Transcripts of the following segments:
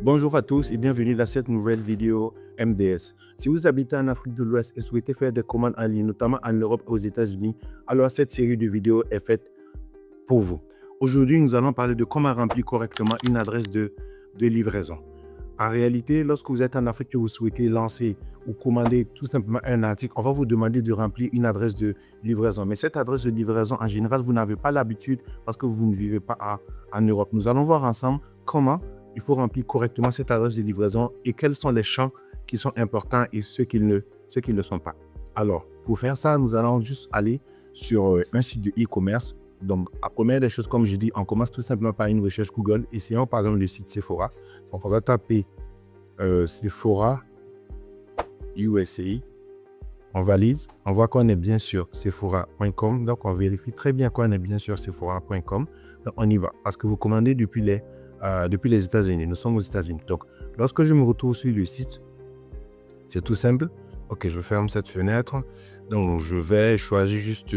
Bonjour à tous et bienvenue dans cette nouvelle vidéo MDS. Si vous habitez en Afrique de l'Ouest et souhaitez faire des commandes en ligne, notamment en Europe et aux États-Unis, alors cette série de vidéos est faite pour vous. Aujourd'hui, nous allons parler de comment remplir correctement une adresse de livraison. En réalité, lorsque vous êtes en Afrique et vous souhaitez lancer ou commander tout simplement un article, on va vous demander de remplir une adresse de livraison. Mais cette adresse de livraison, en général, vous n'avez pas l'habitude parce que vous ne vivez pas en Europe. Nous allons voir ensemble comment il faut remplir correctement cette adresse de livraison et quels sont les champs qui sont importants et ceux qui ne sont pas. Alors, pour faire ça, nous allons juste aller sur un site de e-commerce. Donc, la première des choses, comme je dis, on commence tout simplement par une recherche Google. Essayons par exemple le site Sephora. Donc, on va taper Sephora USA. On valide. On voit qu'on est bien sur Sephora.com. Donc, on vérifie très bien qu'on est bien sur Sephora.com. Donc, on y va. Parce que vous commandez depuis les États-Unis. Nous sommes aux États-Unis. Donc, lorsque je me retrouve sur le site, c'est tout simple. Ok, je ferme cette fenêtre. Donc, je vais choisir juste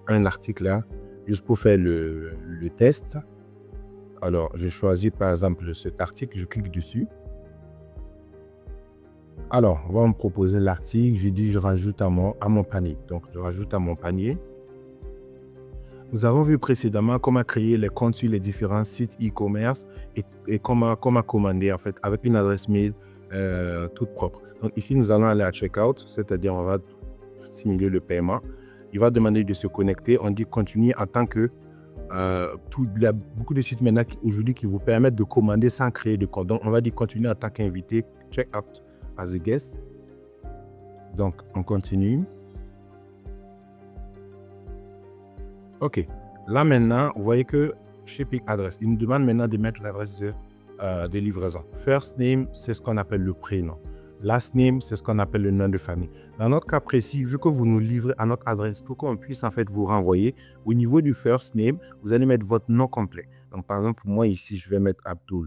un article là, juste pour faire le test. Alors, je choisis par exemple cet article, je clique dessus. Alors, on va me proposer l'article. Je dis, je rajoute à mon panier. Donc, je rajoute à mon panier. Nous avons vu précédemment comment créer les comptes sur les différents sites e-commerce et comment commander en fait avec une adresse mail toute propre. Donc ici, nous allons aller à Checkout, c'est-à-dire on va simuler le paiement. Il va demander de se connecter. On dit continuer en tant que il y a beaucoup de sites maintenant aujourd'hui qui vous permettent de commander sans créer de compte. Donc on va dire continuer en tant qu'invité, Checkout as a guest. Donc on continue. Ok, là maintenant, vous voyez que shipping address, il nous demande maintenant de mettre l'adresse de livraison. First name, c'est ce qu'on appelle le prénom. Last name, c'est ce qu'on appelle le nom de famille. Dans notre cas précis, vu que vous nous livrez à notre adresse pour qu'on puisse en fait vous renvoyer, au niveau du first name, vous allez mettre votre nom complet. Donc par exemple, moi ici, je vais mettre Abdul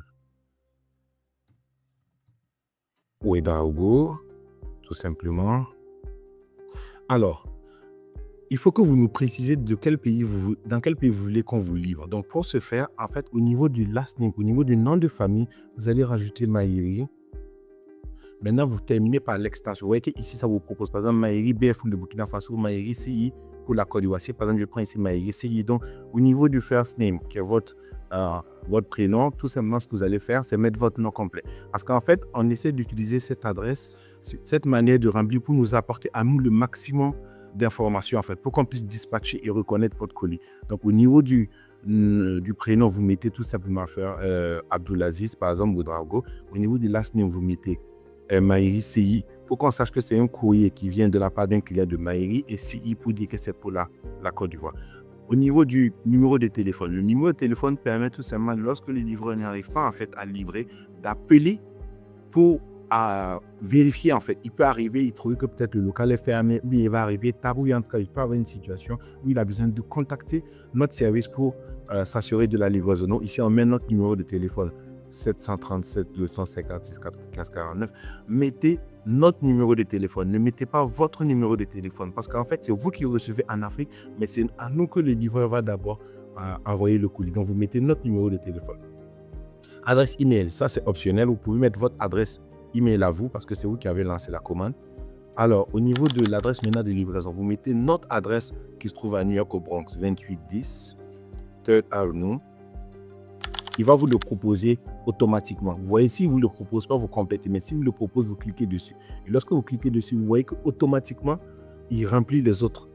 Ouedraogo, tout simplement. Alors, il faut que vous nous précisez dans quel pays vous voulez qu'on vous livre. Donc, pour ce faire, en fait, au niveau du last name, au niveau du nom de famille, vous allez rajouter Maïri. Maintenant, vous terminez par l'extension. Vous voyez qu'ici, ça vous propose, par exemple, Maïri BF pour le Burkina Faso, Maïri CI pour la Côte d'Ivoire. Par exemple, je prends ici Maïri CI. Donc, au niveau du first name, qui est votre prénom, tout simplement, ce que vous allez faire, c'est mettre votre nom complet. Parce qu'en fait, on essaie d'utiliser cette adresse, cette manière de remplir pour nous apporter à nous le maximum d'informations en fait, pour qu'on puisse dispatcher et reconnaître votre colis. Donc au niveau du prénom, vous mettez tout simplement Abdulaziz, par exemple, Ouedraogo. Au niveau du last name, vous mettez Maïri CI, pour qu'on sache que c'est un courrier qui vient de la part d'un client de Maïri, et CI pour dire que c'est pour la Côte d'Ivoire. Au niveau du numéro de téléphone, le numéro de téléphone permet tout simplement, lorsque le livreur n'arrive pas en fait à livrer, d'appeler pour vérifier en fait. Il peut arriver, il trouve que peut-être le local est fermé, ou il va arriver tard, ou en tout cas, il peut avoir une situation où il a besoin de contacter notre service pour s'assurer de la livraison. Donc ici, on met notre numéro de téléphone 737 256 95 49. Mettez notre numéro de téléphone. Ne mettez pas votre numéro de téléphone parce qu'en fait, c'est vous qui recevez en Afrique, mais c'est à nous que le livreur va d'abord envoyer le colis. Donc, vous mettez notre numéro de téléphone. Adresse email, ça c'est optionnel. Vous pouvez mettre votre adresse email à vous parce que c'est vous qui avez lancé la commande. Alors, au niveau de l'adresse maintenant de livraison, vous mettez notre adresse qui se trouve à New York au Bronx, 2810 3rd Avenue. Il va vous le proposer automatiquement. Vous voyez, si vous ne le propose pas, vous complétez. Mais si vous le propose, vous cliquez dessus. Et lorsque vous cliquez dessus, vous voyez qu'automatiquement, il remplit les autres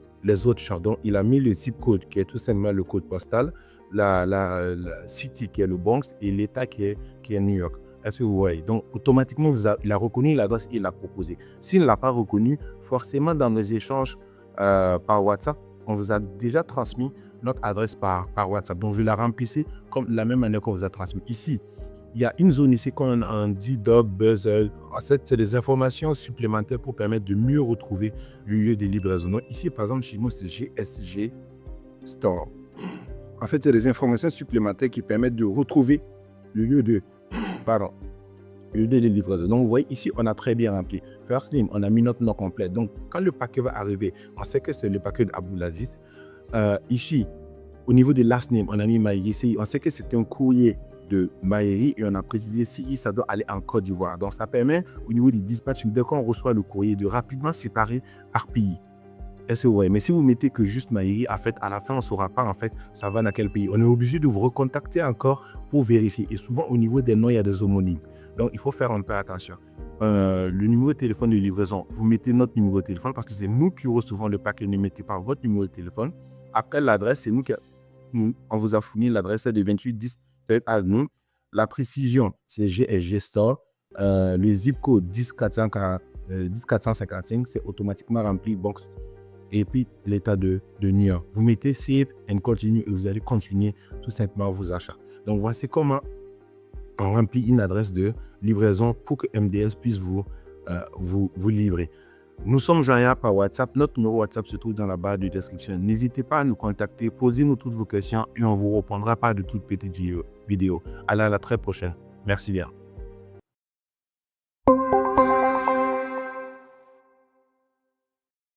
champs. Donc, il a mis le zip code qui est tout simplement le code postal, la city qui est le Bronx et l'état qui est New York. Est-ce que vous voyez? Donc, automatiquement, il a reconnu l'adresse et il l'a proposé. S'il ne l'a pas reconnu, forcément, dans nos échanges par WhatsApp, on vous a déjà transmis notre adresse par WhatsApp. Donc, vous la remplissez comme de la même manière qu'on vous a transmis. Ici, il y a une zone ici qu'on dit DOB, Buzzer. En fait, c'est des informations supplémentaires pour permettre de mieux retrouver le lieu de livraison. Donc, ici, par exemple, chez moi, c'est GSG Store. En fait, c'est des informations supplémentaires qui permettent de retrouver le lieu de livraison. Donc, vous voyez, ici, on a très bien rempli. First name, on a mis notre nom complet. Donc, quand le paquet va arriver, on sait que c'est le paquet d'Abdulaziz. Ici, au niveau de last name, on a mis Maïri. On sait que c'était un courrier de Maïri et on a précisé si ça doit aller en Côte d'Ivoire. Donc, ça permet au niveau du dispatch, dès qu'on reçoit le courrier, de rapidement séparer par pays. Est-ce que vous voyez? Mais si vous mettez que juste Maïri, en fait, à la fin, on ne saura pas, en fait, ça va dans quel pays. On est obligé de vous recontacter encore pour vérifier. Et souvent, au niveau des noms, il y a des homonymes. Donc, il faut faire un peu attention. Le numéro de téléphone de livraison, vous mettez notre numéro de téléphone parce que c'est nous qui recevons le paquet. Ne mettez pas votre numéro de téléphone. Après, l'adresse, c'est nous qui... On vous a fourni l'adresse de 2810 Avenue. La précision, c'est GSG Store. Le zip code 10455, c'est automatiquement rempli box. Et puis l'état de New York. Vous mettez Save and Continue et vous allez continuer tout simplement vos achats. Donc voici comment on remplit une adresse de livraison pour que MDS puisse vous livrer. Nous sommes joignables par WhatsApp. Notre numéro WhatsApp se trouve dans la barre de description. N'hésitez pas à nous contacter, posez-nous toutes vos questions et on vous répondra par de toutes petites vidéos. À la très prochaine. Merci bien.